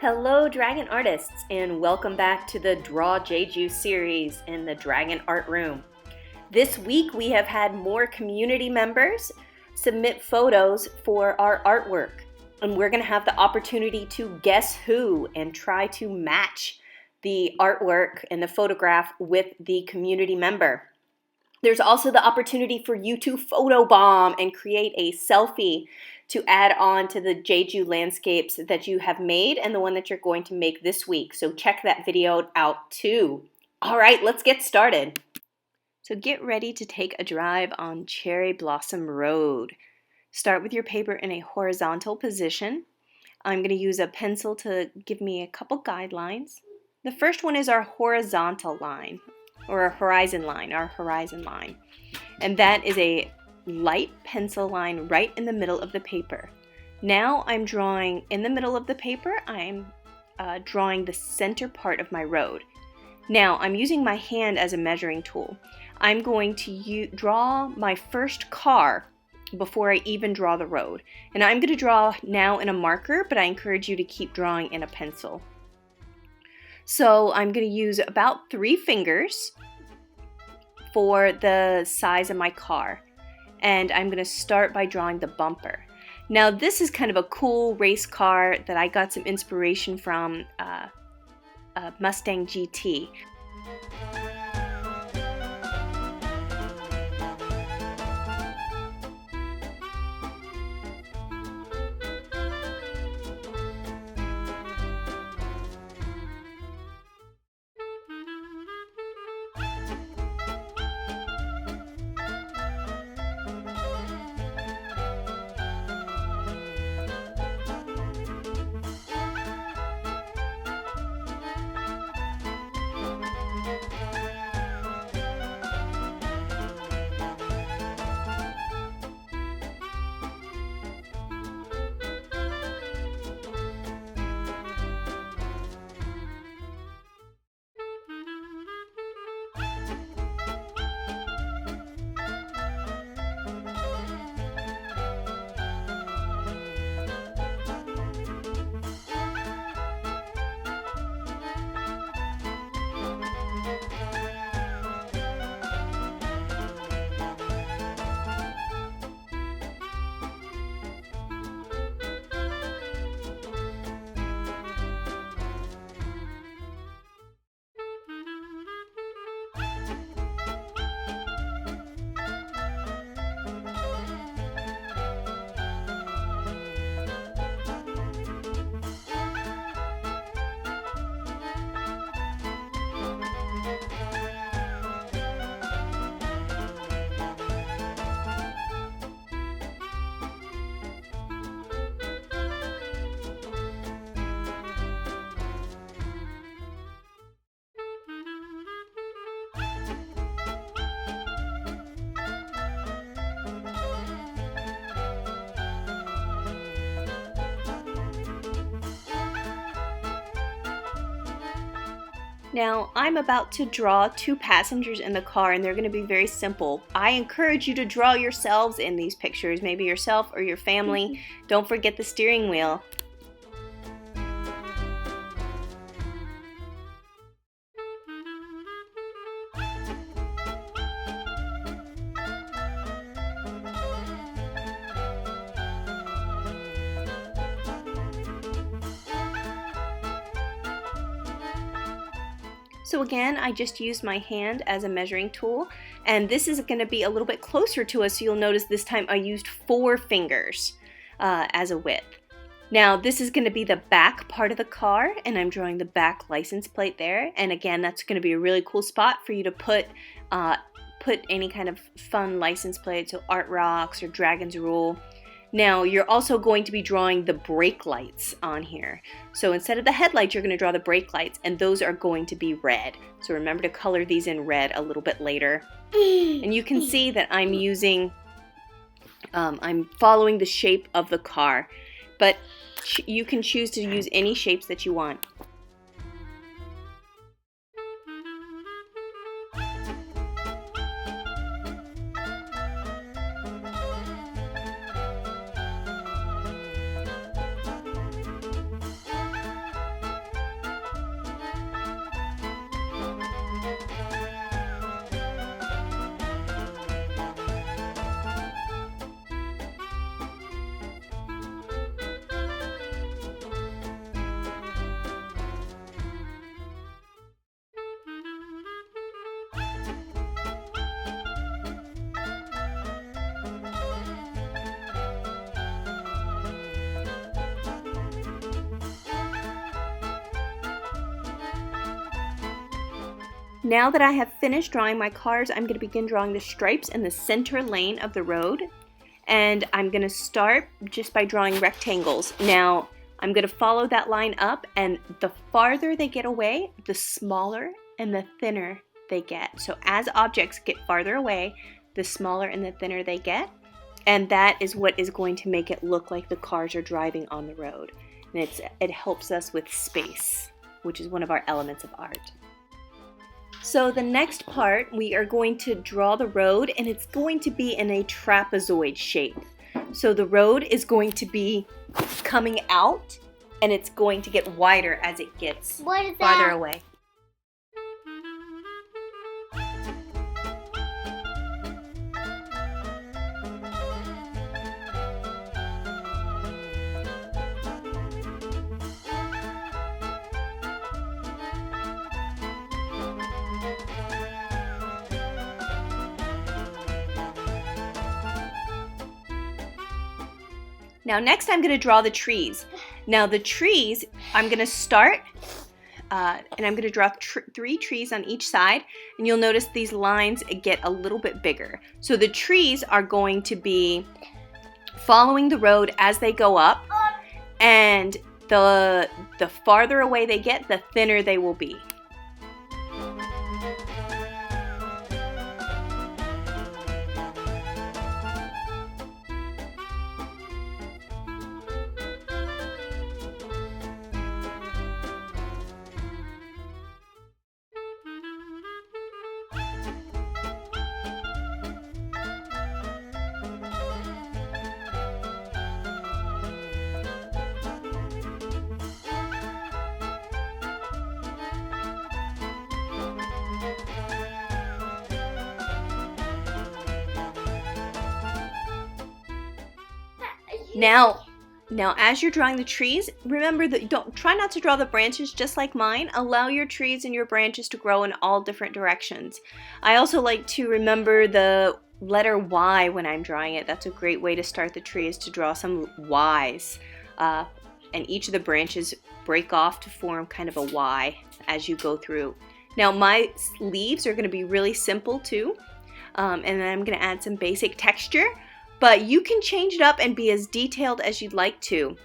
Hello Dragon Artists, and welcome back to the Draw JEJU series in the Dragon Art Room. This week we have had more community members submit photos for our artwork, and we're going to have the opportunity to guess who and try to match the artwork and the photograph with the community member. There's also the opportunity for you to photobomb and create a selfie to add on to the JEJU landscapes that you have made and the one that you're going to make this week. So check that video out too. All right, let's get started. So get ready to take a drive on Cherry Blossom Road. Start with your paper in a horizontal position. I'm going to use a pencil to give me a couple guidelines. The first one is our horizontal line, or our horizon line. And that is a light pencil line right in the middle of the paper. Now I'm drawing in the middle of the paper, I'm drawing the center part of my road. Now I'm using my hand as a measuring tool. I'm going to draw my first car before I even draw the road. And I'm going to draw now in a marker, but I encourage you to keep drawing in a pencil. So I'm going to use about 3 fingers for the size of my car. And I'm going to start by drawing the bumper. Now this is kind of a cool race car that I got some inspiration from Mustang GT. Now, I'm about to draw 2 passengers in the car, and they're going to be very simple. I encourage you to draw yourselves in these pictures, maybe yourself or your family. Don't forget the steering wheel. So again, I just used my hand as a measuring tool, and this is going to be a little bit closer to us, so you'll notice this time I used 4 fingers as a width. Now this is going to be the back part of the car, and I'm drawing the back license plate there, and again that's going to be a really cool spot for you to put any kind of fun license plate, so Art Rocks or Dragon's Rule. Now you're also going to be drawing the brake lights on here. So instead of the headlights, you're going to draw the brake lights, and those are going to be red. So remember to color these in red a little bit later. And you can see that I'm using, I'm following the shape of the car, but you can choose to use any shapes that you want. Now that I have finished drawing my cars, I'm going to begin drawing the stripes in the center lane of the road. And I'm going to start just by drawing rectangles. Now, I'm going to follow that line up, and the farther they get away, the smaller and the thinner they get. So as objects get farther away, the smaller and the thinner they get. And that is what is going to make it look like the cars are driving on the road. And it helps us with space, which is one of our elements of art. So the next part, we are going to draw the road, and it's going to be in a trapezoid shape. So the road is going to be coming out, and it's going to get wider as it gets farther away. Now next I'm going to draw the trees. Now the trees, I'm going to start and I'm going to draw 3 trees on each side, and you'll notice these lines get a little bit bigger. So the trees are going to be following the road as they go up, and the farther away they get, the thinner they will be. Now as you're drawing the trees, remember that try not to draw the branches just like mine. Allow your trees and your branches to grow in all different directions. I also like to remember the letter Y when I'm drawing it. That's a great way to start the tree, is to draw some Ys. And each of the branches break off to form kind of a Y as you go through. Now my leaves are going to be really simple too. And then I'm going to add some basic texture. But you can change it up and be as detailed as you'd like to.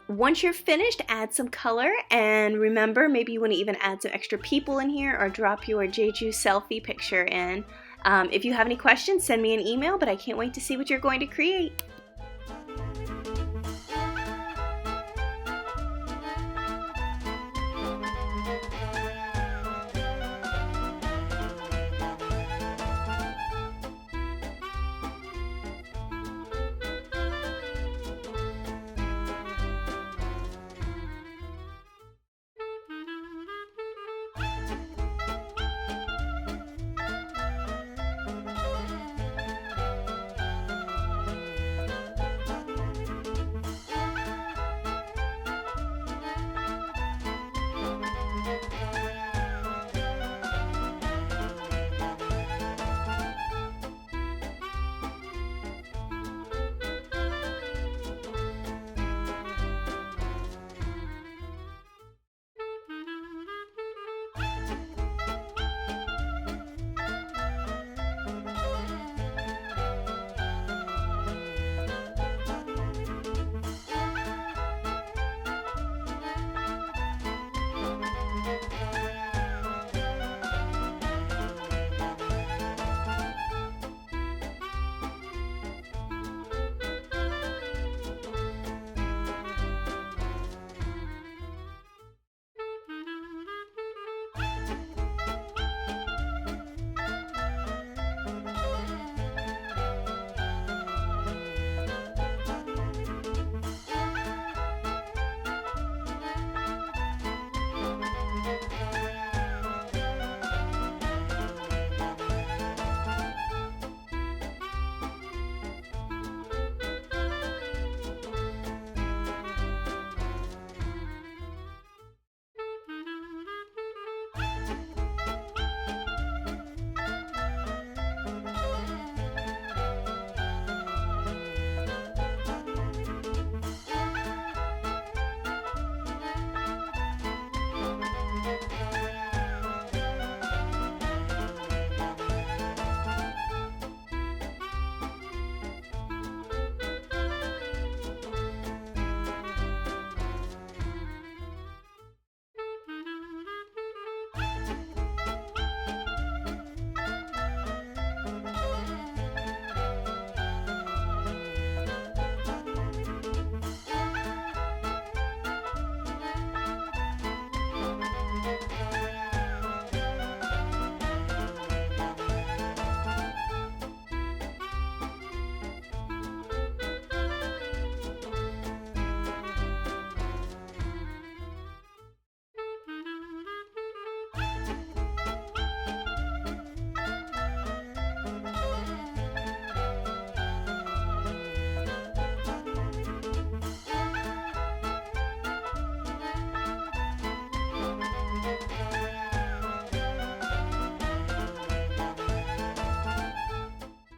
Once you're finished, add some color, and remember, maybe you want to even add some extra people in here or drop your JEJU selfie picture in. If you have any questions, send me an email, but I can't wait to see what you're going to create.